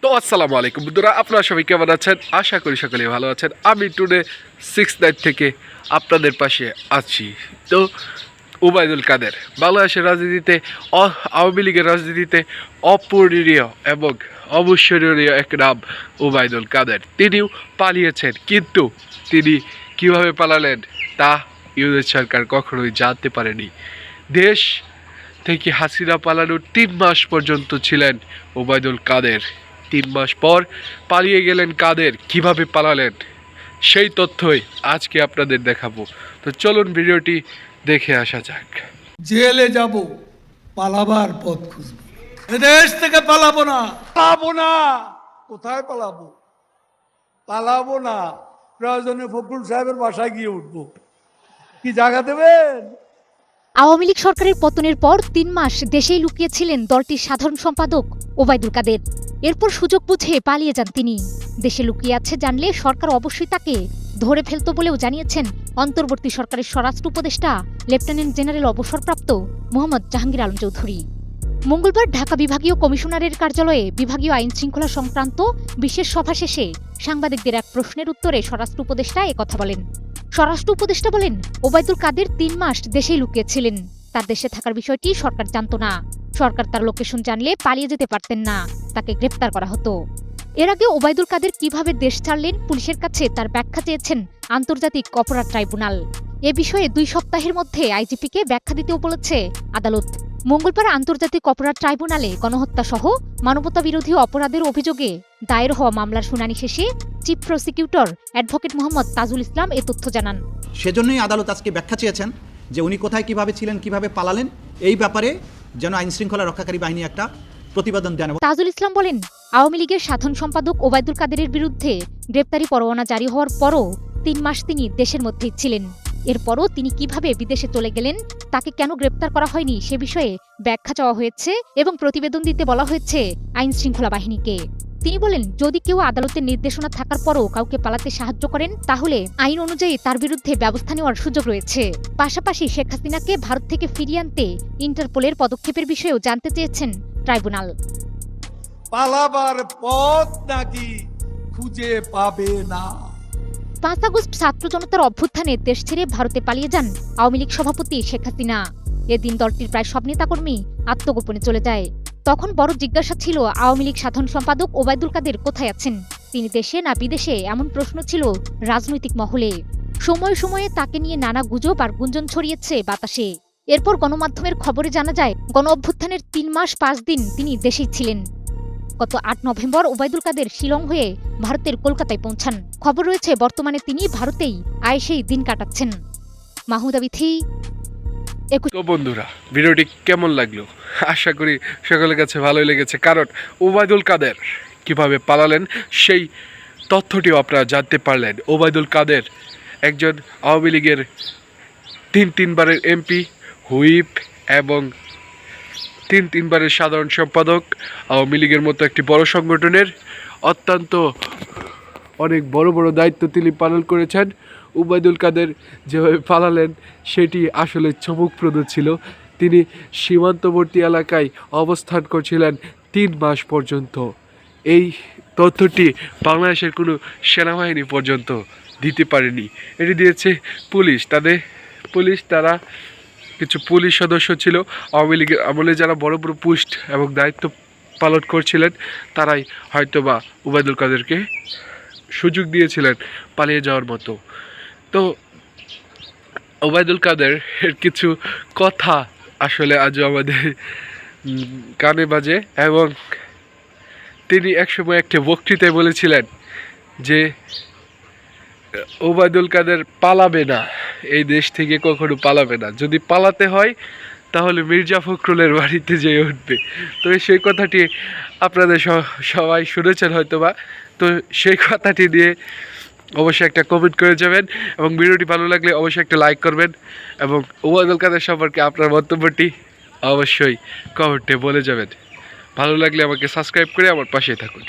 তো আসসালামু আলাইকুম বন্ধুরা, আপনারা সবাই কেমন আছেন? আশা করি সকলেই ভালো আছেন। আমি টুডে 6 থেকে আপনাদের পাশে আছি। তো ওবায়দুল কাদের বাংলাদেশের রাজনীতিতে, আওয়ামী লীগের রাজনীতিতে অপূরণীয় এবং অবিস্মরণীয় এক নাম ওবায়দুল কাদের। তিনিও পালিয়েছেন, কিন্তু তিনি কিভাবে পালালেন তা ইউনিট সরকার কখনোই জানতে পারেনি। দেশ থেকে হাসিনা পালানোর 3 মাস পর্যন্ত ছিলেন ওবায়দুল কাদের। 3 মাস পর পালিয়ে গেলেন কাদের। কিভাবে পালালেন সেই তথ্যই আজকে আপনাদের দেখাবো। তো চলুন ভিডিওটি দেখে আসা যাক। জেলে যাব, পালাবার পথ খুঁজবো, এদেশ থেকে পালাবো না। কোথায় পালাবো? পালাবো না, প্রয়োজনে ফখরুল সাহেবের বাসায় গিয়ে উঠবো। কি জায়গা দেবেন? আওয়ামী লীগ সরকারের পতনের পর 3 মাস দেশেই লুকিয়েছিলেন দলটির সাধারণ সম্পাদক ওবায়দুল কাদের। এরপর সুযোগ বুঝে পালিয়ে যান তিনি। দেশে লুকিয়ে আছে জানলে সরকার অবশ্যই তাকে ধরে ফেলত বলেও জানিয়েছেন অন্তর্বর্তী সরকারের স্বরাষ্ট্র উপদেষ্টা লেফটেন্যান্ট জেনারেল অবসরপ্রাপ্ত মোহাম্মদ জাহাঙ্গীর আলম চৌধুরী। মঙ্গলবার ঢাকা বিভাগীয় কমিশনারের কার্যালয়ে বিভাগীয় আইন শৃঙ্খলা সংক্রান্ত বিশেষ সভা শেষে সাংবাদিকদের এক প্রশ্নের উত্তরে স্বরাষ্ট্র উপদেষ্টা একথা বলেন। স্বরাষ্ট্র উপদেষ্টা বলেন, ওবায়দুল কাদের 3 মাস দেশেই লুকিয়েছিলেন। তার দেশে থাকার বিষয়টি সরকার জানত না। সরকার তার লোকেশন জানলে পালিয়ে যেতে পারতেন না, তাকে গ্রেপ্তার করা হতো। এর আগে ওবায়দুল কাদের কিভাবে দেশ ছাড়লেন পুলিশের কাছে তার ব্যাখ্যা চেয়েছেন আন্তর্জাতিক অপরাধ ট্রাইব্যুনাল। এ বিষয়ে 2 সপ্তাহের মধ্যে আইজিপিকে ব্যাখ্যা দিতেও বলেছে আদালত। মঙ্গলবার আন্তর্জাতিক অপরাধ ট্রাইব্যুনালে গণহত্যা সহ মানবতাবিরোধী অপরাধের অভিযোগে দায়ের হওয়া মামলার শুনানি শেষে chief prosecutor advocate Mohammad Tajul Islam এ তথ্য জানান। সেজন্যই আদালত আজকে ব্যাখ্যা চেয়েছেন যে উনি কোথায় কিভাবে ছিলেন, কিভাবে পালালেন, এই ব্যাপারে যেন আইন শৃঙ্খলা রক্ষাকারী বাহিনী একটা প্রতিবেদন দেন। তাজুল ইসলাম বলেন, আওয়ামী লীগের সাধারণ সম্পাদক ওবায়দুল কাদেরের বিরুদ্ধে গ্রেপ্তারি পরোয়ানা জারি হওয়ার পরও 3 মাস তিনি দেশের মধ্যেই ছিলেন। এরপরও তিনি কিভাবে বিদেশে চলে গেলেন, তাকে কেন গ্রেপ্তার করা হয়নি সে বিষয়ে ব্যাখ্যা চাওয়া হয়েছে এবং প্রতিবেদন দিতে বলা হয়েছে আইন শৃঙ্খলা বাহিনীকে। তিনি বলেন, যদি কেউ আদালতের নির্দেশনা থাকার পরও কাউকে পালাতে সাহায্য করেন তাহলে আইন অনুযায়ী তার বিরুদ্ধে ব্যবস্থা নেওয়ার সুযোগ রয়েছে। পাশাপাশি শেখ হাসিনাকে ভারত থেকে ফিরিয়ে আনতে ইন্টারপোলের পদক্ষেপের বিষয়েও জানতে চেয়েছেন ট্রাইব্যুনাল। পালাবার পথ নাকি খুঁজে পাবে না। 5 আগস্ট ছাত্র জনতার অভ্যুত্থানে দেশ ছেড়ে ভারতে পালিয়ে যান আওয়ামী লীগ সভাপতি শেখ হাসিনা। এদিন দলটির প্রায় সব নেতাকর্মী আত্মগোপনে চলে যায়। তখন বড় জিজ্ঞাসা ছিল আওয়ামী লীগ সাধারণ সম্পাদক ওবায়দুল কাদের কোথায় আছেন, তিনি দেশে না বিদেশে, এমন প্রশ্ন ছিল রাজনৈতিক মহলে। সময়ে সময়ে তাকে নিয়ে নানা গুজব আর গুঞ্জন ছড়িয়েছে বাতাসে। এরপর গণমাধ্যমের খবরে জানা যায় গণ অভ্যুত্থানের 3 মাস 5 দিন তিনি দেশেই ছিলেন। গত 8 নভেম্বর ওবায়দুল কাদের শিলং হয়ে ভারতের কলকাতায় পৌঁছান। খবর রয়েছে বর্তমানে তিনি ভারতেই আয়েশেই দিন কাটাচ্ছেন। মাহমুদা বিথি। তো বন্ধুরা, ভিডিওটি কেমন লাগলো? আশা করি সকলের কাছে ভালোই লেগেছে, কারণ ওবায়দুল কাদের কিভাবে পালালেন সেই তথ্যটিও আপনারা জানতে পারলেন। ওবায়দুল কাদের একজন আওয়ামী লীগের 3 বারের এমপি, হুইপ এবং 3 বারের সাধারণ সম্পাদক। আওয়ামী লীগের মতো একটি বড় সংগঠনের অত্যন্ত অনেক বড় বড় দায়িত্ব তিনি পালন করেছেন। ওবায়দুল কাদের যেভাবে পালালেন সেটি আসলে চমকপ্রদ ছিল। তিনি সীমান্তবর্তী এলাকায় অবস্থান করছিলেন 3 মাস পর্যন্ত। এই তথ্যটি বাংলাদেশের কোনো সেনাবাহিনী পর্যন্ত দিতে পারেনি, এটি দিয়েছে পুলিশ। তারা কিছু পুলিশ সদস্য ছিল আওয়ামী লীগের আমলে, যারা বড় বড় পোস্ট এবং দায়িত্ব পালন করছিলেন, তারাই হয়তোবা ওবায়দুল কাদেরকে সুযোগ দিয়েছিলেন পালিয়ে যাওয়ার মতো। তো ওবায়দুল কাদের এর কিছু কথা আসলে আজও আমাদের কানে বাজে, এবং তিনি একসময় একটা বক্তৃতায় বলেছিলেন যে ওবায়দুল কাদের পালাবে না, এই দেশ থেকে কখনো পালাবে না। যদি পালাতে হয় তাহলে মির্জা ফখরুলের বাড়িতে যেয়ে উঠবে। তো সেই কথাটি আপনাদের সবাই শুনেছেন হয়তোবা। তো সেই কথাটি দিয়ে অবশ্যই একটা কমেন্ট করে যাবেন, এবং ভিডিওটি ভালো লাগলে অবশ্যই একটা লাইক করবেন, এবং ওবায়দুল কাদের সম্পর্কে আপনার মন্তব্যটি অবশ্যই কমেন্টে বলে যাবেন। ভালো লাগলে আমাকে সাবস্ক্রাইব করে আমার পাশে থাকুন।